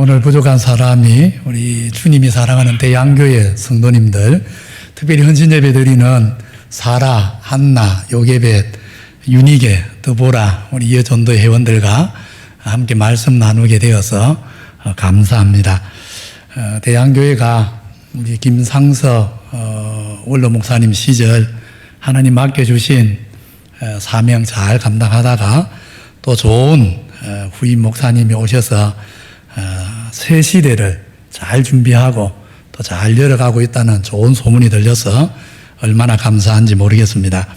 오늘 부족한 사람이 우리 주님이 사랑하는 대양교회 성도님들, 특별히 헌신 예배 드리는 사라, 한나, 요게벳, 윤희계, 드보라, 우리 이어전도 회원들과 함께 말씀 나누게 되어서 감사합니다. 대양교회가 우리 김상서 원로 목사님 시절 하나님 맡겨주신 사명 잘 감당하다가 또 좋은 후임 목사님이 오셔서 새 시대를 잘 준비하고 또 잘 열어가고 있다는 좋은 소문이 들려서 얼마나 감사한지 모르겠습니다.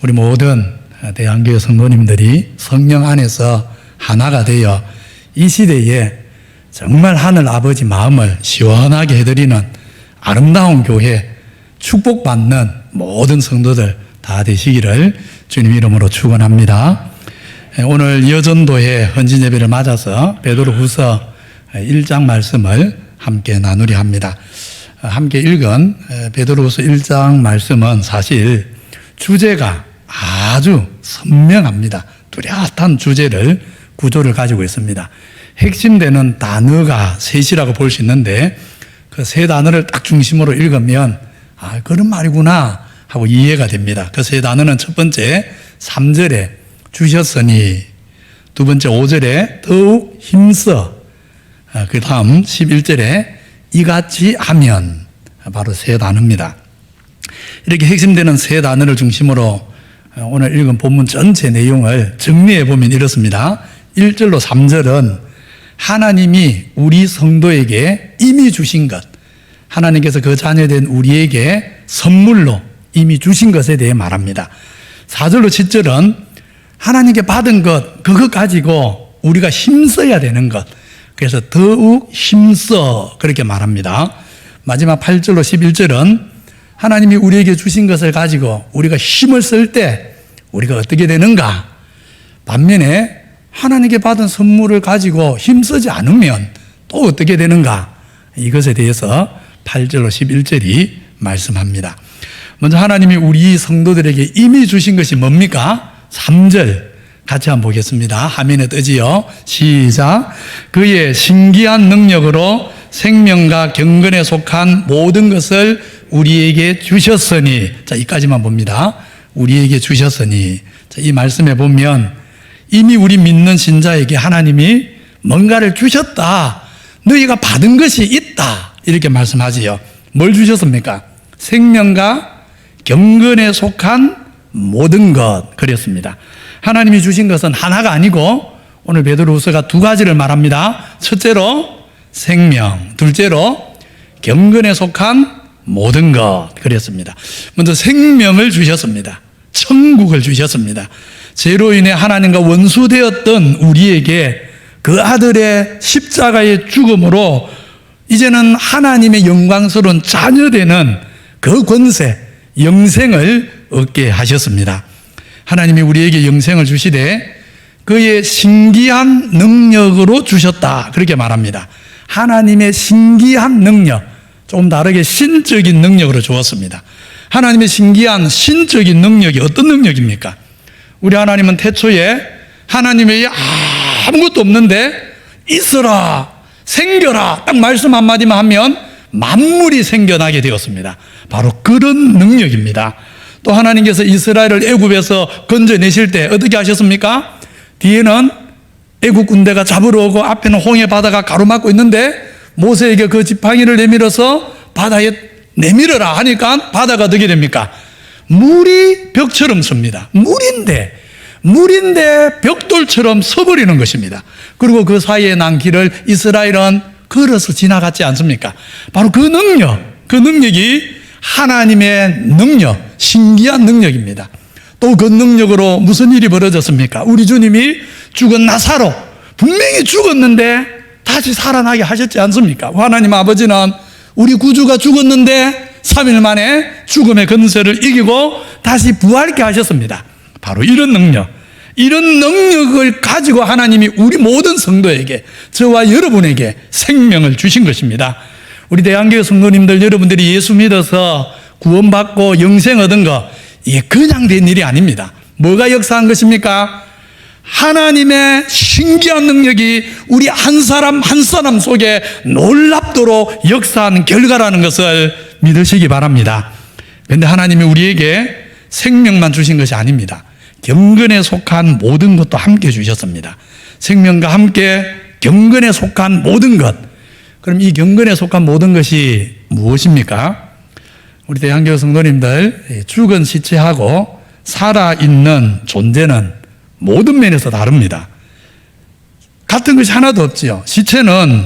우리 모든 대한교회 성도님들이 성령 안에서 하나가 되어 이 시대에 정말 하늘 아버지 마음을 시원하게 해드리는 아름다운 교회, 축복받는 모든 성도들 다 되시기를 주님 이름으로 축원합니다. 오늘 여전도회 헌신 예배를 맞아서 베드로후서 1장 말씀을 함께 나누려 합니다. 함께 읽은 베드로후서 1장 말씀은 사실 주제가 아주 선명합니다. 뚜렷한 주제를, 구조를 가지고 있습니다. 핵심되는 단어가 셋이라고 볼 수 있는데 그 세 단어를 딱 중심으로 읽으면 그런 말이구나 하고 이해가 됩니다. 그 세 단어는 첫 번째 3절에 주셨으니, 두 번째 5절에 더욱 힘써, 그 다음 11절에 이같이 하면, 바로 세 단어입니다. 이렇게 핵심되는 세 단어를 중심으로 오늘 읽은 본문 전체 내용을 정리해 보면 이렇습니다. 1절로 3절은 하나님이 우리 성도에게 이미 주신 것, 하나님께서 그 자녀된 우리에게 선물로 이미 주신 것에 대해 말합니다. 4절로 7절은 하나님께 받은 것, 그것 가지고 우리가 힘써야 되는 것, 그래서 더욱 힘써, 그렇게 말합니다. 마지막 8절로 11절은 하나님이 우리에게 주신 것을 가지고 우리가 힘을 쓸 때 우리가 어떻게 되는가, 반면에 하나님께 받은 선물을 가지고 힘쓰지 않으면 또 어떻게 되는가, 이것에 대해서 8절로 11절이 말씀합니다. 먼저 하나님이 우리 성도들에게 이미 주신 것이 뭡니까? 3절 같이 한번 보겠습니다. 화면에 뜨지요. 시작. 그의 신기한 능력으로 생명과 경건에 속한 모든 것을 우리에게 주셨으니, 자, 이까지만 봅니다. 우리에게 주셨으니. 자, 이 말씀에 보면 이미 우리 믿는 신자에게 하나님이 뭔가를 주셨다, 너희가 받은 것이 있다, 이렇게 말씀하지요. 뭘 주셨습니까? 생명과 경건에 속한 모든 것, 그랬습니다. 하나님이 주신 것은 하나가 아니고 오늘 베드로후서가 두 가지를 말합니다. 첫째로 생명, 둘째로 경건에 속한 모든 것, 그랬습니다. 먼저 생명을 주셨습니다. 천국을 주셨습니다. 죄로 인해 하나님과 원수되었던 우리에게 그 아들의 십자가의 죽음으로 이제는 하나님의 영광스러운 자녀되는 그 권세, 영생을 얻게 하셨습니다. 하나님이 우리에게 영생을 주시되 그의 신기한 능력으로 주셨다, 그렇게 말합니다. 하나님의 신기한 능력, 조금 다르게 신적인 능력으로 주었습니다. 하나님의 신기한 신적인 능력이 어떤 능력입니까? 우리 하나님은 태초에 하나님의 아무것도 없는데 있어라, 생겨라, 딱 말씀 한마디만 하면 만물이 생겨나게 되었습니다. 바로 그런 능력입니다. 또 하나님께서 이스라엘을 애굽에서 건져내실 때 어떻게 하셨습니까? 뒤에는 애굽 군대가 잡으러 오고 앞에는 홍해 바다가 가로막고 있는데 모세에게 그 지팡이를 내밀어서 바다에 내밀어라 하니까 바다가 어떻게 됩니까? 물이 벽처럼 섭니다. 물인데 벽돌처럼 서버리는 것입니다. 그리고 그 사이에 난 길을 이스라엘은 걸어서 지나갔지 않습니까? 바로 그 능력이 하나님의 능력, 신기한 능력입니다. 또 그 능력으로 무슨 일이 벌어졌습니까? 우리 주님이 죽은 나사로, 분명히 죽었는데 다시 살아나게 하셨지 않습니까? 하나님 아버지는 우리 구주가 죽었는데 3일 만에 죽음의 권세를 이기고 다시 부활케 하셨습니다. 바로 이런 능력을 가지고 하나님이 우리 모든 성도에게, 저와 여러분에게 생명을 주신 것입니다. 우리 대한교회 성도님들, 여러분들이 예수 믿어서 구원받고 영생 얻은 거, 이게 그냥 된 일이 아닙니다. 뭐가 역사한 것입니까? 하나님의 신기한 능력이 우리 한 사람 한 사람 속에 놀랍도록 역사한 결과라는 것을 믿으시기 바랍니다. 그런데 하나님이 우리에게 생명만 주신 것이 아닙니다. 경건에 속한 모든 것도 함께 주셨습니다. 생명과 함께 경건에 속한 모든 것. 그럼 이 경건에 속한 모든 것이 무엇입니까? 우리 대한교회 성도님들, 죽은 시체하고 살아있는 존재는 모든 면에서 다릅니다. 같은 것이 하나도 없지요. 시체는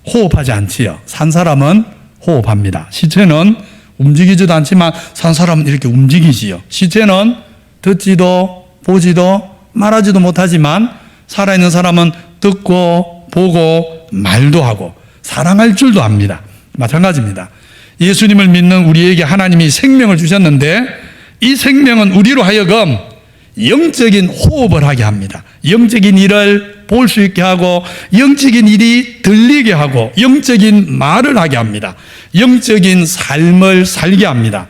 호흡하지 않지요. 산 사람은 호흡합니다. 시체는 움직이지도 않지만 산 사람은 이렇게 움직이지요. 시체는 듣지도 보지도 말하지도 못하지만 살아있는 사람은 듣고 보고 말도 하고 사랑할 줄도 압니다. 마찬가지입니다. 예수님을 믿는 우리에게 하나님이 생명을 주셨는데 이 생명은 우리로 하여금 영적인 호흡을 하게 합니다. 영적인 일을 볼 수 있게 하고 영적인 일이 들리게 하고 영적인 말을 하게 합니다. 영적인 삶을 살게 합니다.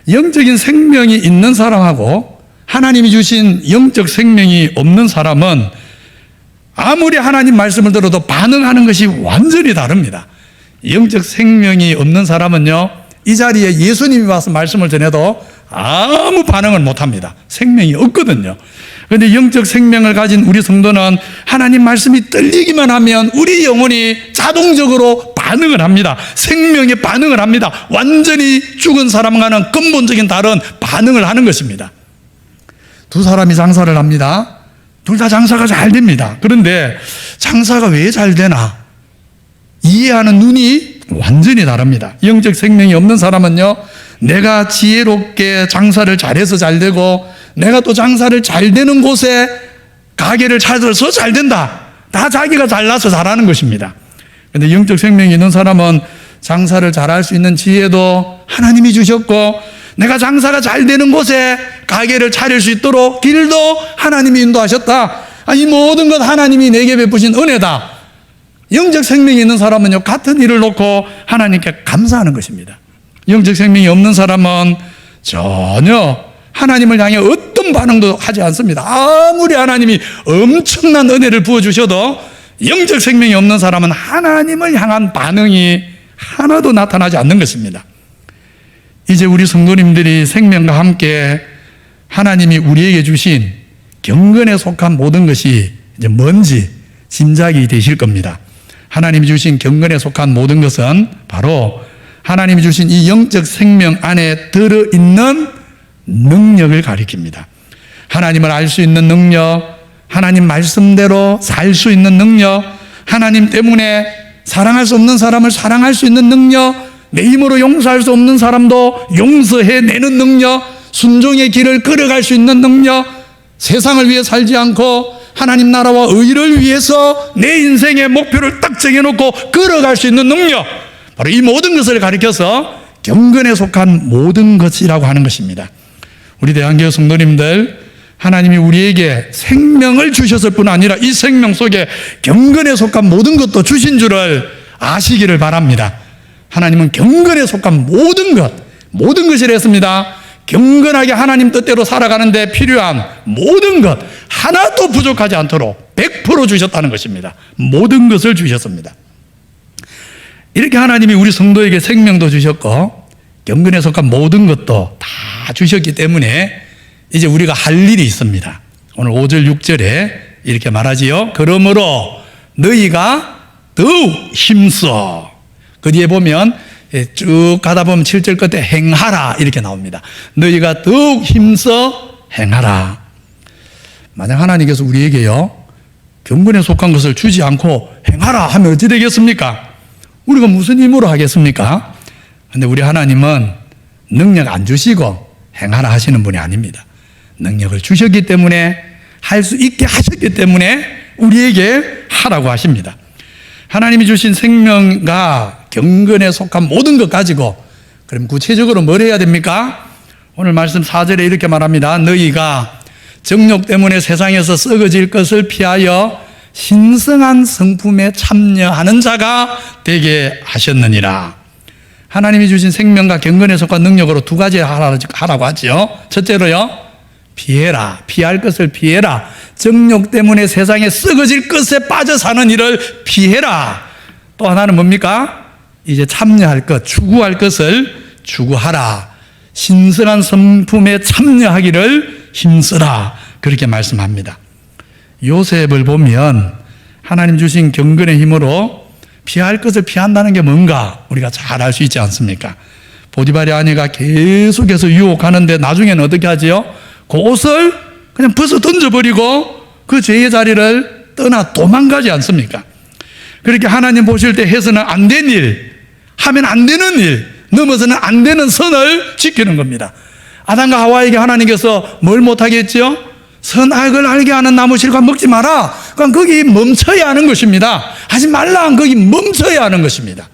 영적인 생명이 있는 사람하고 하나님이 주신 영적 생명이 없는 사람은 아무리 하나님 말씀을 들어도 반응하는 것이 완전히 다릅니다. 영적 생명이 없는 사람은요, 이 자리에 예수님이 와서 말씀을 전해도 아무 반응을 못합니다. 생명이 없거든요. 그런데 영적 생명을 가진 우리 성도는 하나님 말씀이 들리기만 하면 우리 영혼이 자동적으로 반응을 합니다. 생명에 반응을 합니다. 완전히 죽은 사람과는 근본적인 다른 반응을 하는 것입니다. 두 사람이 장사를 합니다. 둘 다 장사가 잘 됩니다. 그런데 장사가 왜 잘 되나? 이해하는 눈이 완전히 다릅니다. 영적 생명이 없는 사람은요, 내가 지혜롭게 장사를 잘해서 잘 되고 내가 또 장사를 잘 되는 곳에 가게를 찾아서 잘 된다. 다 자기가 잘나서 잘하는 것입니다. 그런데 영적 생명이 있는 사람은 장사를 잘할 수 있는 지혜도 하나님이 주셨고 내가 장사가 잘 되는 곳에 가게를 차릴 수 있도록 길도 하나님이 인도하셨다. 이 모든 것 하나님이 내게 베푸신 은혜다. 영적 생명이 있는 사람은요, 같은 일을 놓고 하나님께 감사하는 것입니다. 영적 생명이 없는 사람은 전혀 하나님을 향해 어떤 반응도 하지 않습니다. 아무리 하나님이 엄청난 은혜를 부어주셔도 영적 생명이 없는 사람은 하나님을 향한 반응이 하나도 나타나지 않는 것입니다. 이제 우리 성도님들이 생명과 함께 하나님이 우리에게 주신 경건에 속한 모든 것이 이제 뭔지 짐작이 되실 겁니다. 하나님이 주신 경건에 속한 모든 것은 바로 하나님이 주신 이 영적 생명 안에 들어있는 능력을 가리킵니다. 하나님을 알 수 있는 능력, 하나님 말씀대로 살 수 있는 능력, 하나님 때문에 사랑할 수 없는 사람을 사랑할 수 있는 능력, 내 힘으로 용서할 수 없는 사람도 용서해내는 능력, 순종의 길을 걸어갈 수 있는 능력, 세상을 위해 살지 않고 하나님 나라와 의를 위해서 내 인생의 목표를 딱 정해놓고 걸어갈 수 있는 능력, 바로 이 모든 것을 가리켜서 경건에 속한 모든 것이라고 하는 것입니다. 우리 대한교회 성도님들, 하나님이 우리에게 생명을 주셨을 뿐 아니라 이 생명 속에 경건에 속한 모든 것도 주신 줄을 아시기를 바랍니다. 하나님은 경건에 속한 모든 것이라 했습니다. 경건하게 하나님 뜻대로 살아가는데 필요한 모든 것 하나도 부족하지 않도록 100% 주셨다는 것입니다. 모든 것을 주셨습니다. 이렇게 하나님이 우리 성도에게 생명도 주셨고 경건에 속한 모든 것도 다 주셨기 때문에 이제 우리가 할 일이 있습니다. 오늘 5절 6절에 이렇게 말하지요. 그러므로 너희가 더욱 힘써. 그 뒤에 보면 쭉 가다 보면 7절 끝에 행하라 이렇게 나옵니다. 너희가 더욱 힘써 행하라. 만약 하나님께서 우리에게요 경건에 속한 것을 주지 않고 행하라 하면 어찌 되겠습니까? 우리가 무슨 힘으로 하겠습니까? 그런데 우리 하나님은 능력 안 주시고 행하라 하시는 분이 아닙니다. 능력을 주셨기 때문에 할 수 있게 하셨기 때문에 우리에게 하라고 하십니다. 하나님이 주신 생명과 경건에 속한 모든 것 가지고 그럼 구체적으로 뭘 해야 됩니까? 오늘 말씀 4절에 이렇게 말합니다. 너희가 정욕 때문에 세상에서 썩어질 것을 피하여 신성한 성품에 참여하는 자가 되게 하셨느니라. 하나님이 주신 생명과 경건에 속한 능력으로 두 가지 하라고 하죠. 첫째로요, 피해라. 피할 것을 피해라. 정욕 때문에 세상에 썩어질 것에 빠져 사는 일을 피해라. 또 하나는 뭡니까? 이제 참여할 것, 추구할 것을 추구하라. 신성한 성품에 참여하기를 힘쓰라. 그렇게 말씀합니다. 요셉을 보면 하나님 주신 경건의 힘으로 피할 것을 피한다는 게 뭔가 우리가 잘 알 수 있지 않습니까? 보디발의 아내가 계속해서 유혹하는데 나중에는 어떻게 하지요? 그 옷을 그냥 벗어 던져버리고 그 죄의 자리를 떠나 도망가지 않습니까? 그렇게 하나님 보실 때 해서는 안 된 일, 하면 안 되는 일, 넘어서는 안 되는 선을 지키는 겁니다. 아담과 하와에게 하나님께서 뭘 못하겠죠? 선악을 알게 하는 나무 실과 먹지 마라. 그러니까 거기 멈춰야 하는 것입니다. 하지 말라. 거기 멈춰야 하는 것입니다.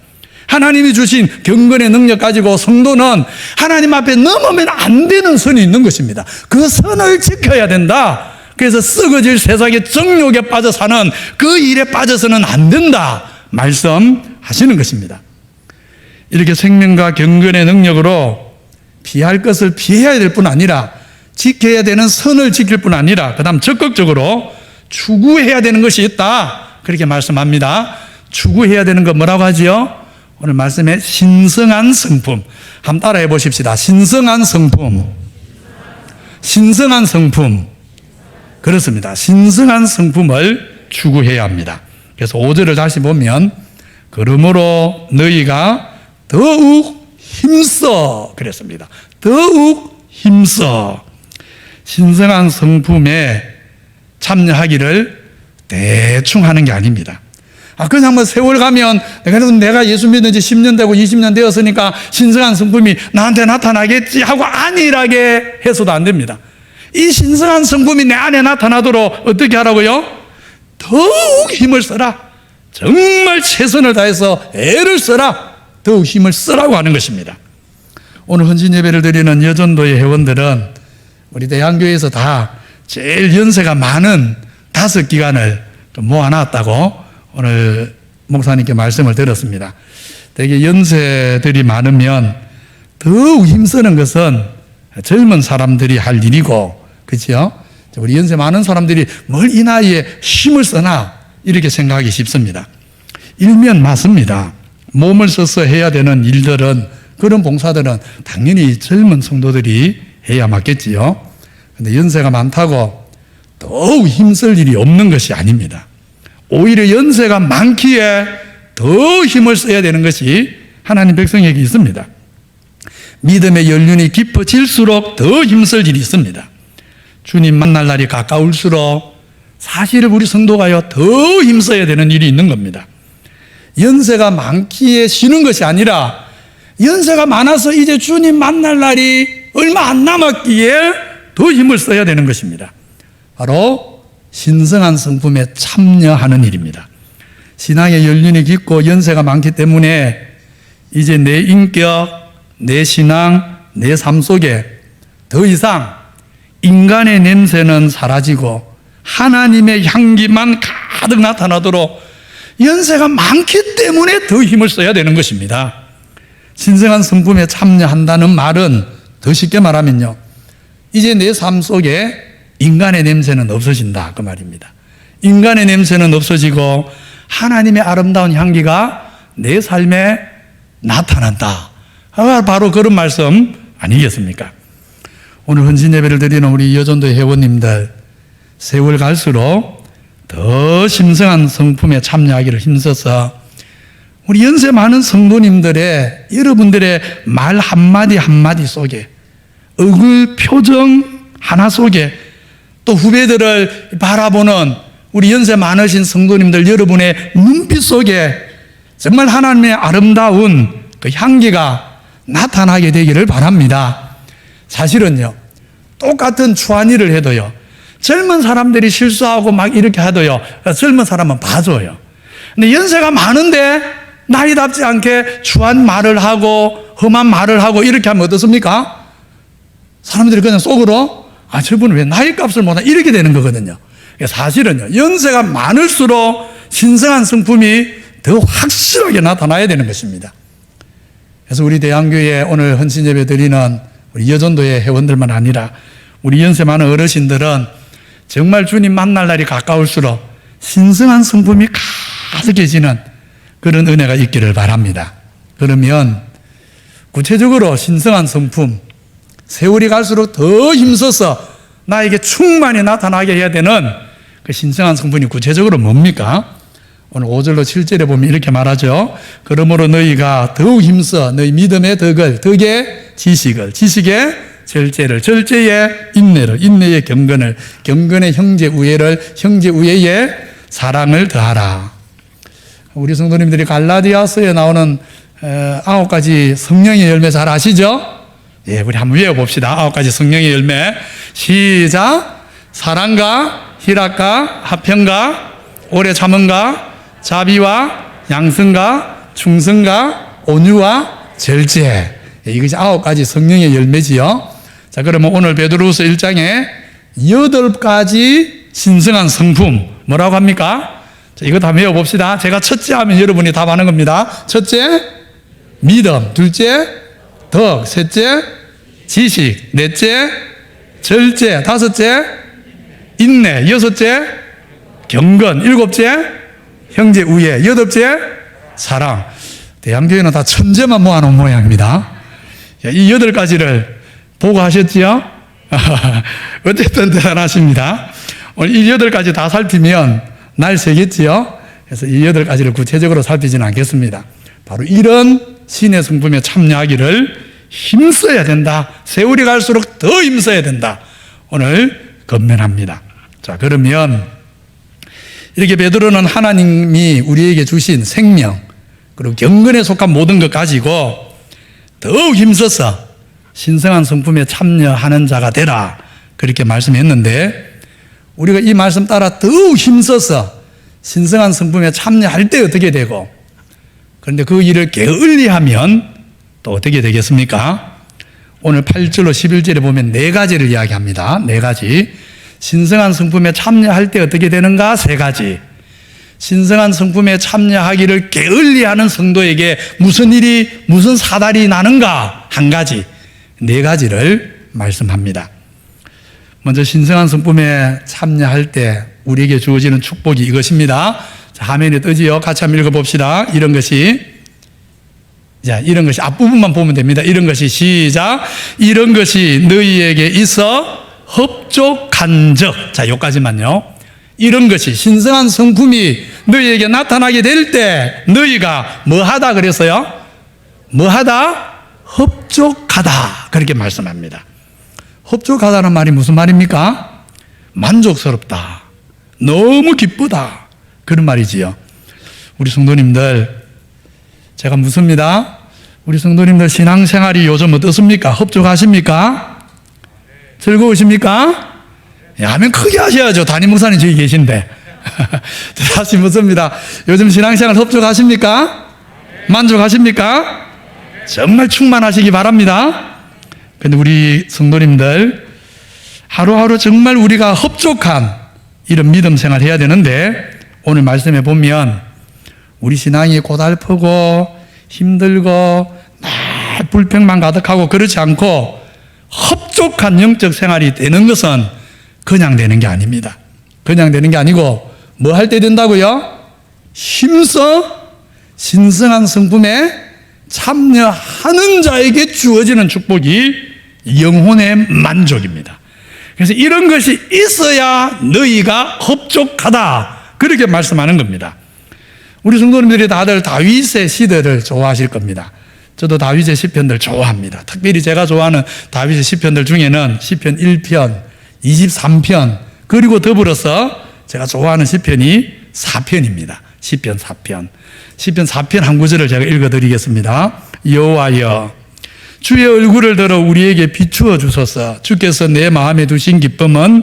하나님이 주신 경건의 능력 가지고 성도는 하나님 앞에 넘으면 안 되는 선이 있는 것입니다. 그 선을 지켜야 된다. 그래서 썩어질 세상의 정욕에 빠져 사는 그 일에 빠져서는 안 된다. 말씀하시는 것입니다. 이렇게 생명과 경건의 능력으로 피할 것을 피해야 될 뿐 아니라 지켜야 되는 선을 지킬 뿐 아니라 그 다음 적극적으로 추구해야 되는 것이 있다. 그렇게 말씀합니다. 추구해야 되는 거 뭐라고 하지요? 오늘 말씀에 신성한 성품. 한번 따라해 보십시다. 신성한 성품. 신성한 성품. 그렇습니다. 신성한 성품을 추구해야 합니다. 그래서 5절을 다시 보면 그러므로 너희가 더욱 힘써 그랬습니다. 더욱 힘써. 신성한 성품에 참여하기를 대충 하는 게 아닙니다. 그냥 뭐 세월 가면 내가 예수 믿은 지 10년 되고 20년 되었으니까 신성한 성품이 나한테 나타나겠지 하고 안일하게 해서도 안 됩니다. 이 신성한 성품이 내 안에 나타나도록 어떻게 하라고요? 더욱 힘을 써라. 정말 최선을 다해서 애를 써라. 더욱 힘을 쓰라고 하는 것입니다. 오늘 헌신 예배를 드리는 여전도의 회원들은 우리 대한교회에서 다 제일 연세가 많은 5기관을 모아놨다고 오늘 목사님께 말씀을 들었습니다. 되게 연세들이 많으면 더욱 힘쓰는 것은 젊은 사람들이 할 일이고, 그렇죠? 우리 연세 많은 사람들이 뭘 이 나이에 힘을 쓰나 이렇게 생각하기 쉽습니다. 일면 맞습니다. 몸을 써서 해야 되는 일들은, 그런 봉사들은 당연히 젊은 성도들이 해야 맞겠지요. 그런데 연세가 많다고 더욱 힘쓸 일이 없는 것이 아닙니다. 오히려 연세가 많기에 더 힘을 써야 되는 것이 하나님 백성에게 있습니다. 믿음의 연륜이 깊어질수록 더 힘쓸 일이 있습니다. 주님 만날 날이 가까울수록 사실 우리 성도가요 더 힘써야 되는 일이 있는 겁니다. 연세가 많기에 쉬는 것이 아니라 연세가 많아서 이제 주님 만날 날이 얼마 안 남았기에 더 힘을 써야 되는 것입니다. 바로 신성한 성품에 참여하는 일입니다. 신앙의 연륜이 깊고 연세가 많기 때문에 이제 내 인격, 내 신앙, 내 삶 속에 더 이상 인간의 냄새는 사라지고 하나님의 향기만 가득 나타나도록 연세가 많기 때문에 더 힘을 써야 되는 것입니다. 신성한 성품에 참여한다는 말은 더 쉽게 말하면요, 이제 내 삶 속에 인간의 냄새는 없어진다 그 말입니다. 인간의 냄새는 없어지고 하나님의 아름다운 향기가 내 삶에 나타난다. 바로 그런 말씀 아니겠습니까? 오늘 헌신 예배를 드리는 우리 여전도의 회원님들, 세월 갈수록 더 신성한 성품에 참여하기를 힘써서 우리 연세 많은 성도님들의 여러분들의 말 한마디 한마디 속에, 얼굴 표정 하나 속에, 또 후배들을 바라보는 우리 연세 많으신 성도님들 여러분의 눈빛 속에 정말 하나님의 아름다운 그 향기가 나타나게 되기를 바랍니다. 사실은요, 똑같은 추한일을 해도요, 젊은 사람들이 실수하고 막 이렇게 하도요, 젊은 사람은 봐줘요. 근데 연세가 많은데 나이답지 않게 추한 말을 하고 험한 말을 하고 이렇게 하면 어떻습니까? 사람들이 그냥 속으로 저분은 왜 나이 값을 못하나 이렇게 되는 거거든요. 사실은요, 연세가 많을수록 신성한 성품이 더 확실하게 나타나야 되는 것입니다. 그래서 우리 대한교회 오늘 헌신 예배 드리는 우리 여전도의 회원들만 아니라 우리 연세 많은 어르신들은 정말 주님 만날 날이 가까울수록 신성한 성품이 가득해지는 그런 은혜가 있기를 바랍니다. 그러면 구체적으로 신성한 성품, 세월이 갈수록 더 힘써서 나에게 충만히 나타나게 해야 되는 그 신성한 성분이 구체적으로 뭡니까? 오늘 5절로 7절에 보면 이렇게 말하죠. 그러므로 너희가 더욱 힘써 너희 믿음의 덕을, 덕의 지식을, 지식의 절제를, 절제의 인내를, 인내의 경건을, 경건의 형제 우애를, 형제 우애의 사랑을 더하라. 우리 성도님들이 갈라디아서에 나오는 9가지 성령의 열매 잘 아시죠? 예, 우리 한번 외워봅시다. 9가지 성령의 열매. 시작. 사랑과 희락과 화평과 오래 참음과 자비와 양성과 충성과 온유와 절제. 예, 이것이 9가지 성령의 열매지요. 자, 그러면 오늘 베드로후서 1장에 8가지 신성한 성품 뭐라고 합니까? 자, 이거 다 외워봅시다. 제가 첫째 하면 여러분이 답하는 겁니다. 첫째, 믿음. 둘째, 덕. 셋째, 지식. 넷째, 절제. 다섯째, 인내. 여섯째, 경건. 일곱째, 형제 우애. 여덟째, 사랑. 대한교회는 다 천재만 모아놓은 모양입니다. 이 8가지를 보고 하셨지요? 어쨌든 대단하십니다. 오늘 이 8가지 다 살피면 날 새겠지요? 그래서 이 8가지를 구체적으로 살피지는 않겠습니다. 바로 이런 신의 성품에 참여하기를 힘써야 된다. 세월이 갈수록 더 힘써야 된다. 오늘 건면합니다. 자, 그러면 이렇게 베드로는 하나님이 우리에게 주신 생명 그리고 경건에 속한 모든 것 가지고 더욱 힘써서 신성한 성품에 참여하는 자가 되라. 그렇게 말씀했는데 우리가 이 말씀 따라 더욱 힘써서 신성한 성품에 참여할 때 어떻게 되고 그런데 그 일을 게을리하면 또 어떻게 되겠습니까? 오늘 8절로 11절에 보면 4가지를 이야기합니다. 4가지. 신성한 성품에 참여할 때 어떻게 되는가? 3가지. 신성한 성품에 참여하기를 게을리하는 성도에게 무슨 일이, 무슨 사달이 나는가? 1가지. 4가지를 말씀합니다. 먼저 신성한 성품에 참여할 때 우리에게 주어지는 축복이 이것입니다. 자, 화면에 뜨지요? 같이 한번 읽어봅시다. 이런 것이 앞부분만 보면 됩니다. 이런 것이 시작. 이런 것이 너희에게 있어 흡족한 적. 자, 여기까지만요. 이런 것이 신성한 성품이 너희에게 나타나게 될 때 너희가 뭐하다 그랬어요? 뭐하다? 흡족하다. 그렇게 말씀합니다. 흡족하다는 말이 무슨 말입니까? 만족스럽다. 너무 기쁘다. 그런 말이지요. 우리 성도님들, 제가 묻습니다. 우리 성도님들 신앙생활이 요즘 어떻습니까? 흡족하십니까? 즐거우십니까? 하면 크게 하셔야죠. 담임 목사님 저기 계신데. 다시 묻습니다. 요즘 신앙생활 흡족하십니까? 만족하십니까? 정말 충만하시기 바랍니다. 근데 우리 성도님들 하루하루 정말 우리가 흡족한 이런 믿음 생활 해야 되는데 오늘 말씀해 보면 우리 신앙이 고달프고 힘들고 날 불평만 가득하고 그렇지 않고 흡족한 영적 생활이 되는 것은 그냥 되는 게 아닙니다. 그냥 되는 게 아니고 뭐 할 때 된다고요? 힘써 신성한 성품에 참여하는 자에게 주어지는 축복이 영혼의 만족입니다. 그래서 이런 것이 있어야 너희가 흡족하다. 그렇게 말씀하는 겁니다. 우리 성도님들이 다들 다윗의 시대를 좋아하실 겁니다. 저도 다윗의 시편들 좋아합니다. 특별히 제가 좋아하는 다윗의 시편들 중에는 시편 1편, 23편 그리고 더불어서 제가 좋아하는 시편이 4편입니다. 시편 4편. 시편 4편 한 구절을 제가 읽어드리겠습니다. 여호와여 주의 얼굴을 들어 우리에게 비추어 주소서. 주께서 내 마음에 두신 기쁨은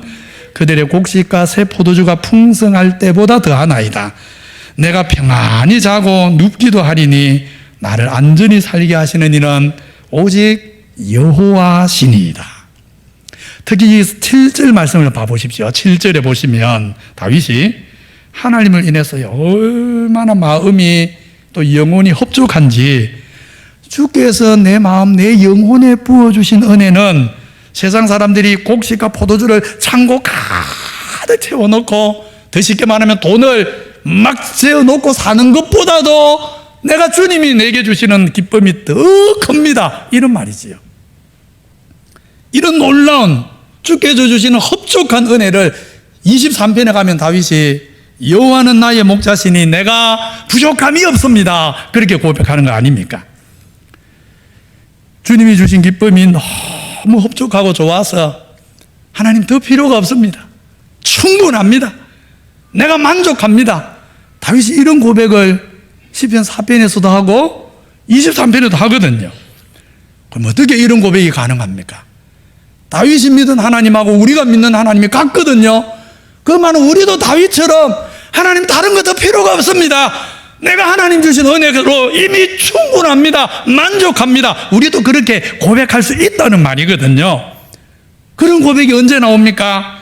그들의 곡식과 새 포도주가 풍성할 때보다 더하나이다. 내가 평안히 자고 눕기도 하리니 나를 안전히 살게 하시는 이는 오직 여호와시니이다. 특히 이 7절 말씀을 봐보십시오. 7절에 보시면 다윗이 하나님을 인해서 얼마나 마음이 또 영혼이 흡족한지 주께서 내 마음 내 영혼에 부어주신 은혜는 세상 사람들이 곡식과 포도주를 창고 가득 채워놓고 더 쉽게 말하면 돈을 막 재어놓고 사는 것보다도 내가 주님이 내게 주시는 기쁨이 더 큽니다. 이런 말이지요. 이런 놀라운 주께서 주시는 흡족한 은혜를 23편에 가면 다윗이 여호와는 나의 목자시니 내가 부족함이 없습니다. 그렇게 고백하는 거 아닙니까? 주님이 주신 기쁨이 너무 흡족하고 좋아서 하나님 더 필요가 없습니다. 충분합니다. 내가 만족합니다. 다윗이 이런 고백을 시편 4편에서도 하고 23편에도 하거든요. 그럼 어떻게 이런 고백이 가능합니까? 다윗이 믿은 하나님하고 우리가 믿는 하나님이 같거든요. 그 말은 우리도 다윗처럼 하나님 다른 거 더 필요가 없습니다. 내가 하나님 주신 은혜로 이미 충분합니다. 만족합니다. 우리도 그렇게 고백할 수 있다는 말이거든요. 그런 고백이 언제 나옵니까?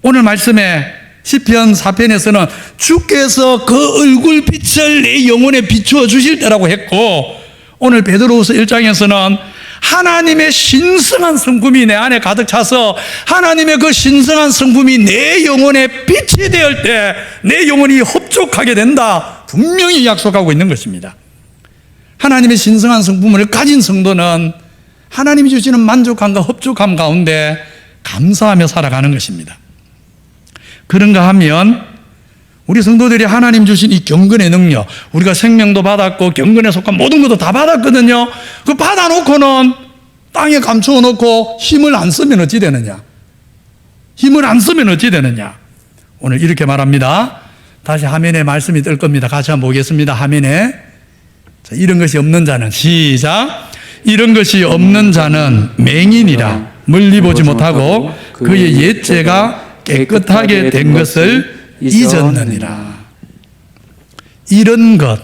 오늘 말씀에 시편 4편에서는 주께서 그 얼굴빛을 내 영혼에 비추어 주실 때라고 했고, 오늘 베드로후서 1장에서는 하나님의 신성한 성품이 내 안에 가득 차서 하나님의 그 신성한 성품이 내 영혼에 빛이 되을 때 내 영혼이 흡족하게 된다, 분명히 약속하고 있는 것입니다. 하나님의 신성한 성품을 가진 성도는 하나님이 주시는 만족함과 흡족함 가운데 감사하며 살아가는 것입니다. 그런가 하면 우리 성도들이 하나님 주신 이 경건의 능력, 우리가 생명도 받았고 경건에 속한 모든 것도 다 받았거든요. 그 받아놓고는 땅에 감추어 놓고 힘을 안 쓰면 어찌 되느냐? 힘을 안 쓰면 어찌 되느냐? 오늘 이렇게 말합니다. 다시 화면에 말씀이 뜰 겁니다. 같이 한번 보겠습니다. 화면에. 자, 이런 것이 없는 자는, 시작. 이런 것이 없는 자는 맹인이라 멀리 보지 못하고 그의 옛죄가 깨끗하게 된 것을 잊었느니라. 이런 것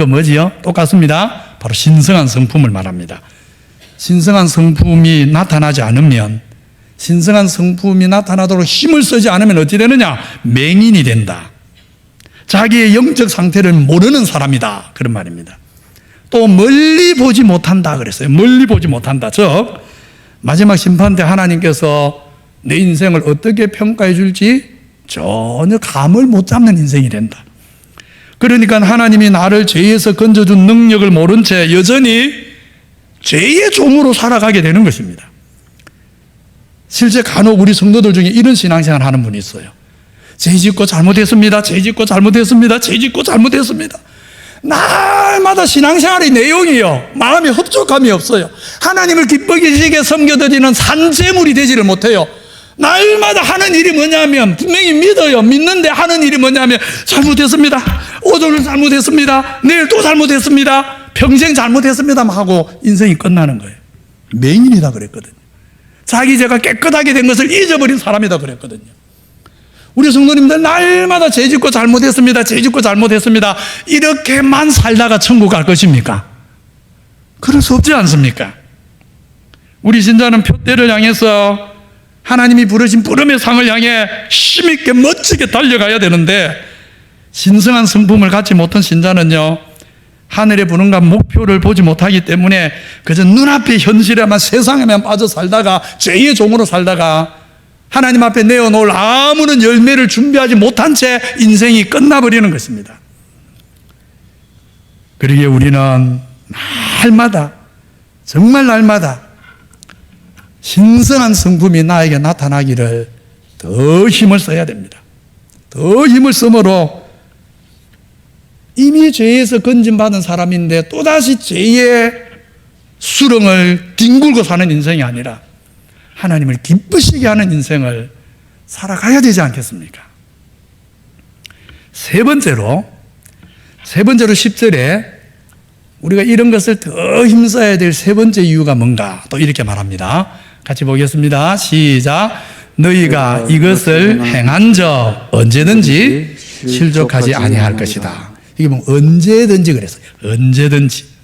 뭐지요? 똑같습니다. 바로 신성한 성품을 말합니다. 신성한 성품이 나타나지 않으면, 신성한 성품이 나타나도록 힘을 쓰지 않으면 어찌 되느냐? 맹인이 된다. 자기의 영적 상태를 모르는 사람이다, 그런 말입니다. 또 멀리 보지 못한다 그랬어요. 멀리 보지 못한다. 즉 마지막 심판 때 하나님께서 내 인생을 어떻게 평가해 줄지 전혀 감을 못 잡는 인생이 된다. 그러니까 하나님이 나를 죄에서 건져준 능력을 모른 채 여전히 죄의 종으로 살아가게 되는 것입니다. 실제 간혹 우리 성도들 중에 이런 신앙생활 하는 분이 있어요. 죄 짓고 잘못했습니다. 죄 짓고 잘못했습니다. 죄 짓고 잘못했습니다. 날마다 신앙생활의 내용이요, 마음에 흡족함이 없어요. 하나님을 기쁘게 섬겨드리는 산재물이 되지를 못해요. 날마다 하는 일이 뭐냐면, 분명히 믿어요. 믿는데 하는 일이 뭐냐면, 잘못했습니다. 오늘 잘못했습니다. 내일 또 잘못했습니다. 평생 잘못했습니다. 하고 인생이 끝나는 거예요. 맹인이다 그랬거든요. 자기 죄가 깨끗하게 된 것을 잊어버린 사람이다 그랬거든요. 우리 성도님들 날마다 죄 짓고 잘못했습니다. 죄 짓고 잘못했습니다. 이렇게만 살다가 천국 갈 것입니까? 그럴 수 없지 않습니까? 우리 신자는 표대를 향해서 하나님이 부르신 부름의 상을 향해 힘있게 멋지게 달려가야 되는데, 신성한 성품을 갖지 못한 신자는요, 하늘의 부름과 목표를 보지 못하기 때문에 그저 눈앞의 현실에만, 세상에만 빠져 살다가 죄의 종으로 살다가 하나님 앞에 내어놓을 아무런 열매를 준비하지 못한 채 인생이 끝나버리는 것입니다. 그러기에 우리는 날마다, 정말 날마다 신성한 성품이 나에게 나타나기를 더 힘을 써야 됩니다. 더 힘을 쓰므로 이미 죄에서 건진받은 사람인데 또다시 죄의 수렁을 뒹굴고 사는 인생이 아니라 하나님을 기쁘시게 하는 인생을 살아가야 되지 않겠습니까? 세 번째로 10절에 우리가 이런 것을 더 힘써야 될 세 번째 이유가 뭔가, 또 이렇게 말합니다. 같이 보겠습니다. 시작. 너희가 이것을 행한 적 언제든지 실족하지 아니할 것이다. 이게 뭐 언제든지 그랬어요. 언제든지.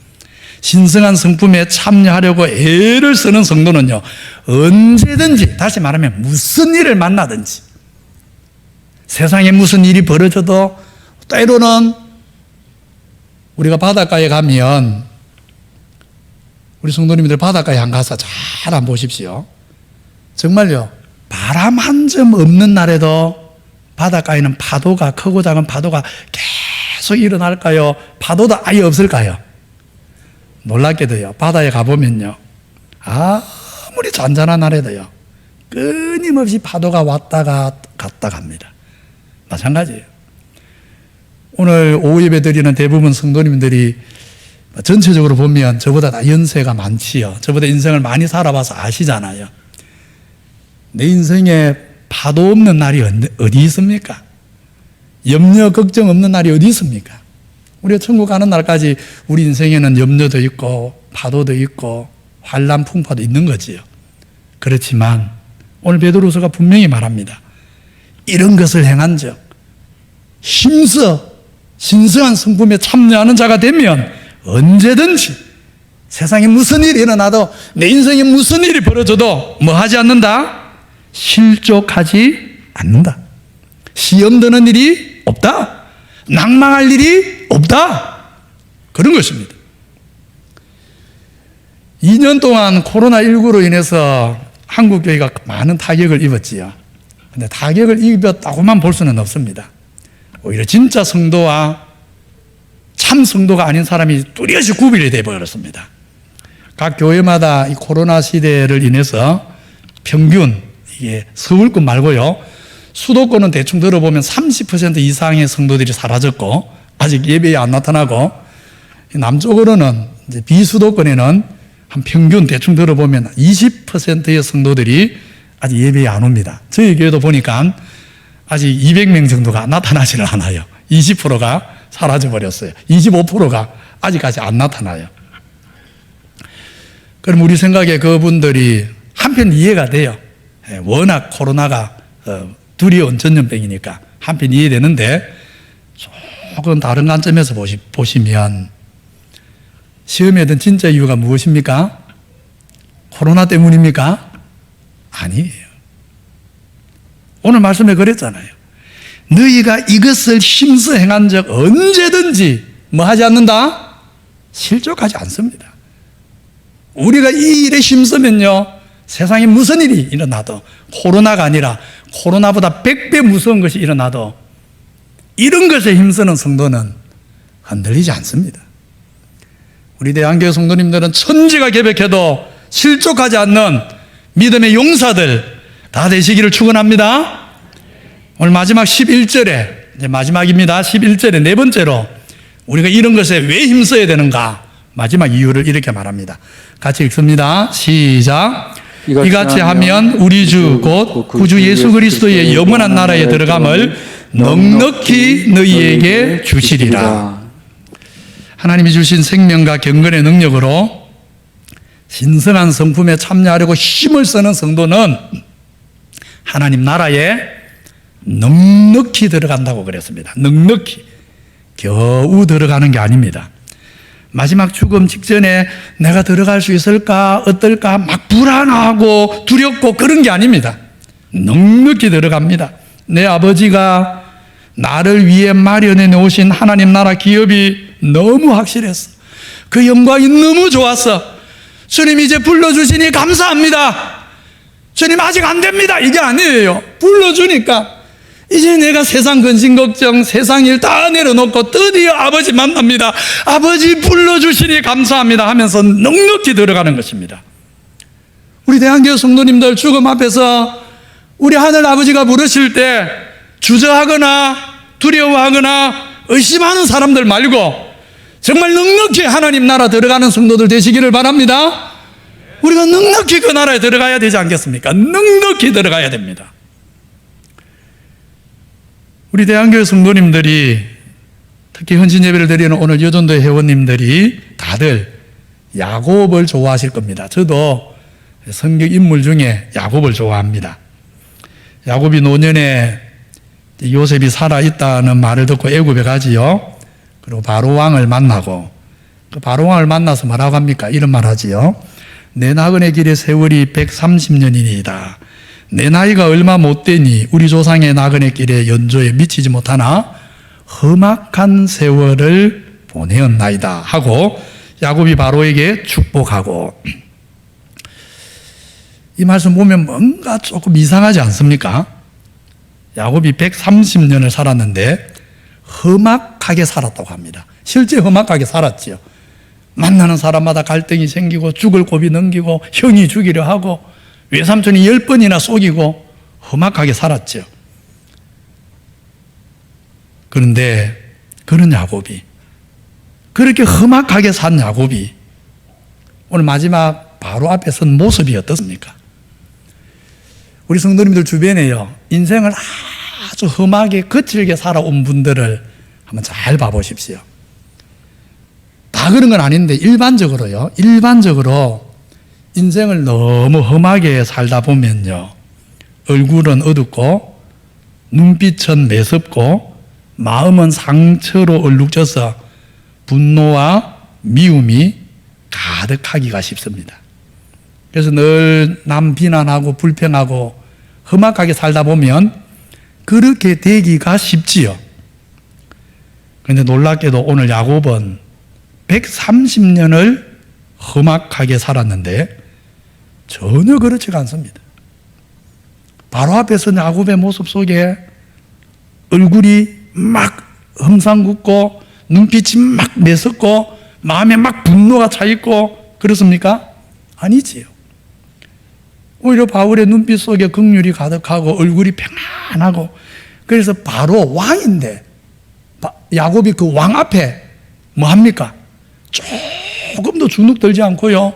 신성한 성품에 참여하려고 애를 쓰는 성도는요, 언제든지, 다시 말하면 무슨 일을 만나든지, 세상에 무슨 일이 벌어져도, 때로는 우리가 바닷가에 가면, 우리 성도님들 바닷가에 한 가서 잘 한번 보십시오. 정말요, 바람 한 점 없는 날에도 바닷가에는 파도가, 크고 작은 파도가 계속 일어날까요? 파도도 아예 없을까요? 놀랍게도요, 바다에 가보면요, 아무리 잔잔한 날에도요, 끊임없이 파도가 왔다가 갔다 갑니다. 마찬가지예요. 오늘 오후 예배 드리는 대부분 성도님들이 전체적으로 보면 저보다 다 연세가 많지요. 저보다 인생을 많이 살아봐서 아시잖아요. 내 인생에 파도 없는 날이 어디 있습니까? 염려, 걱정 없는 날이 어디 있습니까? 우리가 천국 가는 날까지 우리 인생에는 염려도 있고 파도도 있고 환난 풍파도 있는 거지요. 그렇지만 오늘 베드로서가 분명히 말합니다. 이런 것을 행한 적, 힘써 신성한 성품에 참여하는 자가 되면 언제든지 세상에 무슨 일이 일어나도, 내 인생에 무슨 일이 벌어져도 뭐 하지 않는다? 실족하지 않는다. 시험 드는 일이 없다. 낭망할 일이 없다. 그런 것입니다. 2년 동안 코로나19로 인해서 한국교회가 많은 타격을 입었지요. 그런데 타격을 입었다고만 볼 수는 없습니다. 오히려 진짜 성도와 참 성도가 아닌 사람이 뚜렷이 구별이 되어버렸습니다. 각 교회마다 이 코로나 시대를 인해서 평균, 이게 서울권 말고요, 수도권은 대충 들어보면 30% 이상의 성도들이 사라졌고 아직 예배에 안 나타나고, 남쪽으로는 이제 비수도권에는 한 평균 대충 들어보면 20%의 성도들이 아직 예배에 안 옵니다. 저희 교회도 보니까 아직 200명 정도가 나타나지를 않아요. 20%가 사라져버렸어요. 25%가 아직까지 안 나타나요. 그럼 우리 생각에 그분들이 한편 이해가 돼요. 워낙 코로나가 두려운 전염병이니까 한편 이해되는데, 조금 다른 관점에서 보시면 시험에 든 진짜 이유가 무엇입니까? 코로나 때문입니까? 아니에요. 오늘 말씀에 그랬잖아요. 너희가 이것을 힘써 행한 적 언제든지 뭐 하지 않는다? 실족하지 않습니다. 우리가 이 일에 힘쓰면요, 세상에 무슨 일이 일어나도, 코로나가 아니라 코로나보다 100배 무서운 것이 일어나도 이런 것에 힘쓰는 성도는 흔들리지 않습니다. 우리 대한교회 성도님들은 천지가 개벽해도 실족하지 않는 믿음의 용사들 다 되시기를 축원합니다. 오늘 마지막 11절에, 이제 마지막입니다. 11절에 네 번째로 우리가 이런 것에 왜 힘써야 되는가, 마지막 이유를 이렇게 말합니다. 같이 읽습니다. 시작. 이같이 하면 우리 주 곧 구주 예수 그리스도의 영원한 나라에 들어감을 넉넉히 너희에게 주시리라. 하나님이 주신 생명과 경건의 능력으로 신성한 성품에 참여하려고 힘을 쓰는 성도는 하나님 나라에 넉넉히 들어간다고 그랬습니다. 넉넉히, 겨우 들어가는 게 아닙니다. 마지막 죽음 직전에 내가 들어갈 수 있을까 어떨까 막 불안하고 두렵고 그런 게 아닙니다. 넉넉히 들어갑니다. 내 아버지가 나를 위해 마련해 놓으신 하나님 나라 기업이 너무 확실했어. 그 영광이 너무 좋았어. 주님 이제 불러주시니 감사합니다. 주님 아직 안 됩니다. 이게 아니에요. 불러주니까 이제 내가 세상 근심 걱정, 세상 일 다 내려놓고 드디어 아버지 만납니다. 아버지 불러주시니 감사합니다 하면서 넉넉히 들어가는 것입니다. 우리 대한교회 성도님들 죽음 앞에서 우리 하늘 아버지가 부르실 때 주저하거나 두려워하거나 의심하는 사람들 말고 정말 넉넉히 하나님 나라 들어가는 성도들 되시기를 바랍니다. 우리가 넉넉히 그 나라에 들어가야 되지 않겠습니까? 넉넉히 들어가야 됩니다. 우리 대한교회 성도님들이, 특히 헌신 예배를 드리는 오늘 여전도회 회원님들이 다들 야곱을 좋아하실 겁니다. 저도 성경 인물 중에 야곱을 좋아합니다. 야곱이 노년에 요셉이 살아있다는 말을 듣고 애굽에 가지요. 그리고 바로 왕을 만나고, 그 바로 왕을 만나서 뭐라고 합니까? 이런 말 하지요. 내 나그네 길의 세월이 130년이니이다. 내 나이가 얼마 못 되니 우리 조상의 나그네 길의 연조에 미치지 못하나 험악한 세월을 보내었나이다 하고 야곱이 바로에게 축복하고, 이 말씀 보면 뭔가 조금 이상하지 않습니까? 야곱이 130년을 살았는데 험악하게 살았다고 합니다. 실제 험악하게 살았지요. 만나는 사람마다 갈등이 생기고 죽을 고비 넘기고 형이 죽이려 하고 외삼촌이 10번이나 속이고 험악하게 살았죠. 그런데 그런 야곱이, 그렇게 험악하게 산 야곱이 오늘 마지막 바로 앞에 선 모습이 어떻습니까? 우리 성도님들 주변에요, 인생을 아주 험하게 거칠게 살아온 분들을 한번 잘 봐보십시오. 다 그런 건 아닌데 일반적으로 인생을 너무 험하게 살다 보면요, 얼굴은 어둡고 눈빛은 매섭고 마음은 상처로 얼룩져서 분노와 미움이 가득하기가 쉽습니다. 그래서 늘 남 비난하고 불평하고 험악하게 살다 보면 그렇게 되기가 쉽지요. 그런데 놀랍게도 오늘 야곱은 130년을 험악하게 살았는데 전혀 그렇지가 않습니다. 바로 앞에서 야곱의 모습 속에 얼굴이 막 험상궂고 눈빛이 막 매섭고 마음에 막 분노가 차 있고 그렇습니까? 아니지요. 오히려 바울의 눈빛 속에 긍휼이 가득하고 얼굴이 평안하고, 그래서 바로 왕인데 야곱이 그 왕 앞에 뭐 합니까? 조금도 주눅 들지 않고요,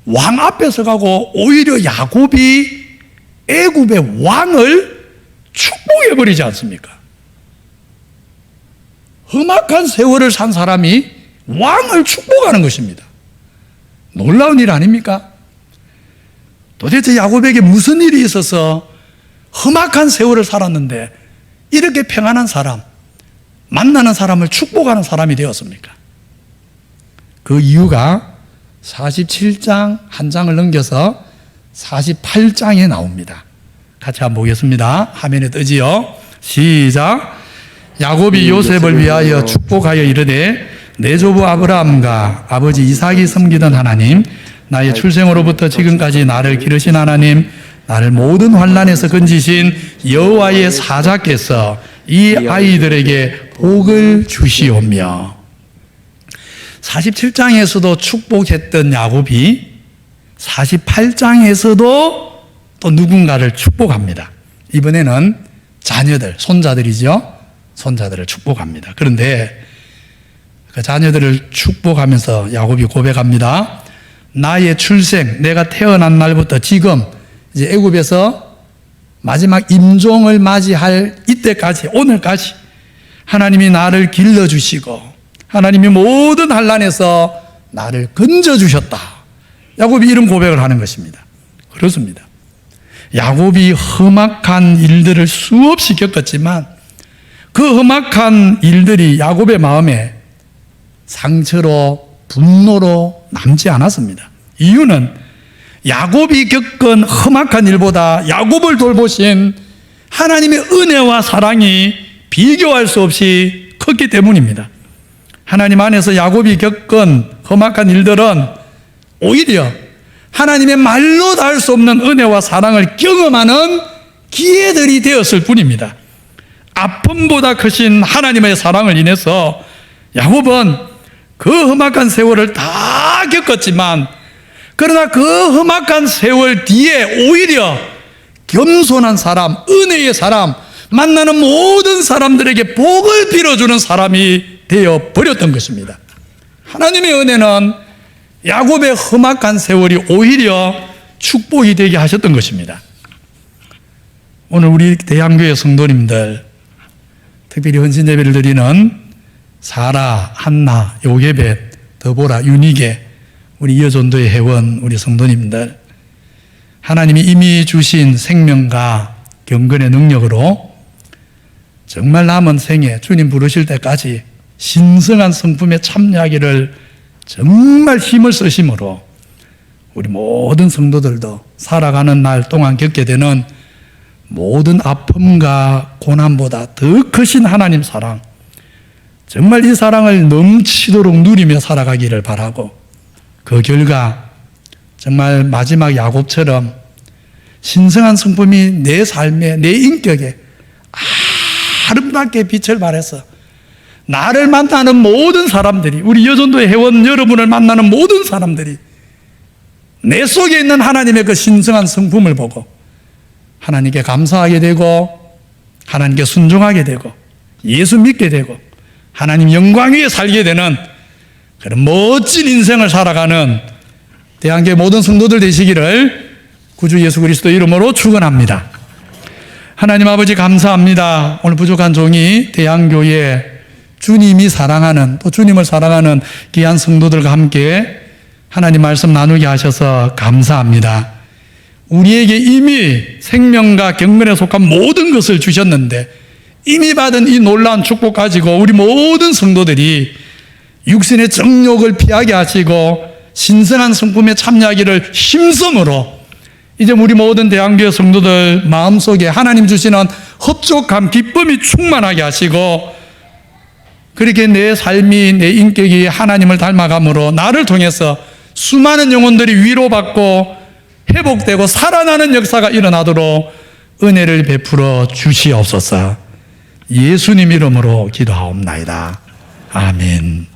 왕 앞에 서가고 오히려 야곱이 애굽의 왕을 축복해버리지 않습니까? 험악한 세월을 산 사람이 왕을 축복하는 것입니다. 놀라운 일 아닙니까? 도대체 야곱에게 무슨 일이 있어서 험악한 세월을 살았는데 이렇게 평안한 사람, 만나는 사람을 축복하는 사람이 되었습니까? 그 이유가 47장 한 장을 넘겨서 48장에 나옵니다. 같이 한번 보겠습니다. 화면에 뜨지요? 시작. 야곱이 요셉을 위하여 축복하여 이르되 내 조부 아브라함과 아버지 이삭이 섬기던 하나님, 나의 출생으로부터 지금까지 나를 기르신 하나님, 나를 모든 환난에서 건지신 여호와의 사자께서 이 아이들에게 복을 주시오며. 47장에서도 축복했던 야곱이 48장에서도 또 누군가를 축복합니다. 이번에는 자녀들, 손자들이죠. 손자들을 축복합니다. 그런데 그 자녀들을 축복하면서 야곱이 고백합니다. 나의 출생, 내가 태어난 날부터 지금 이제 애굽에서 마지막 임종을 맞이할 이때까지, 오늘까지 하나님이 나를 길러주시고 하나님이 모든 환난에서 나를 건져주셨다. 야곱이 이런 고백을 하는 것입니다. 그렇습니다. 야곱이 험악한 일들을 수없이 겪었지만 그 험악한 일들이 야곱의 마음에 상처로, 분노로 남지 않았습니다. 이유는 야곱이 겪은 험악한 일보다 야곱을 돌보신 하나님의 은혜와 사랑이 비교할 수 없이 컸기 때문입니다. 하나님 안에서 야곱이 겪은 험악한 일들은 오히려 하나님의 말로 다 할 수 없는 은혜와 사랑을 경험하는 기회들이 되었을 뿐입니다. 아픔보다 크신 하나님의 사랑을 인해서 야곱은 그 험악한 세월을 다 겪었지만, 그러나 그 험악한 세월 뒤에 오히려 겸손한 사람, 은혜의 사람, 만나는 모든 사람들에게 복을 빌어주는 사람이 되어 버렸던 것입니다. 하나님의 은혜는 야곱의 험악한 세월이 오히려 축복이 되게 하셨던 것입니다. 오늘 우리 대양교회 성도님들, 특별히 헌신 예배를 드리는 사라, 한나, 요게벳, 더보라, 유니게, 우리 이어전도의 회원, 우리 성도님들, 하나님이 이미 주신 생명과 경건의 능력으로 정말 남은 생에 주님 부르실 때까지 신성한 성품에 참여하기를 정말 힘을 쓰심으로 우리 모든 성도들도 살아가는 날 동안 겪게 되는 모든 아픔과 고난보다 더 크신 하나님 사랑, 정말 이 사랑을 넘치도록 누리며 살아가기를 바라고, 그 결과 정말 마지막 야곱처럼 신성한 성품이 내 삶에, 내 인격에 아름답게 빛을 발해서 나를 만나는 모든 사람들이, 우리 여전도의 회원 여러분을 만나는 모든 사람들이 내 속에 있는 하나님의 그 신성한 성품을 보고 하나님께 감사하게 되고 하나님께 순종하게 되고 예수 믿게 되고 하나님 영광 위에 살게 되는 그런 멋진 인생을 살아가는 대한교회 모든 성도들 되시기를 구주 예수 그리스도 이름으로 축원합니다. 하나님 아버지 감사합니다. 오늘 부족한 종이 대한교회 주님이 사랑하는, 또 주님을 사랑하는 귀한 성도들과 함께 하나님 말씀 나누게 하셔서 감사합니다. 우리에게 이미 생명과 경건에 속한 모든 것을 주셨는데 이미 받은 이 놀라운 축복 가지고 우리 모든 성도들이 육신의 정욕을 피하게 하시고 신성한 성품에 참여하기를 힘쓰므로 이제 우리 모든 대한교회 성도들 마음속에 하나님 주시는 흡족함, 기쁨이 충만하게 하시고 그렇게 내 삶이, 내 인격이 하나님을 닮아감으로 나를 통해서 수많은 영혼들이 위로받고 회복되고 살아나는 역사가 일어나도록 은혜를 베풀어 주시옵소서. 예수님 이름으로 기도하옵나이다. 아멘.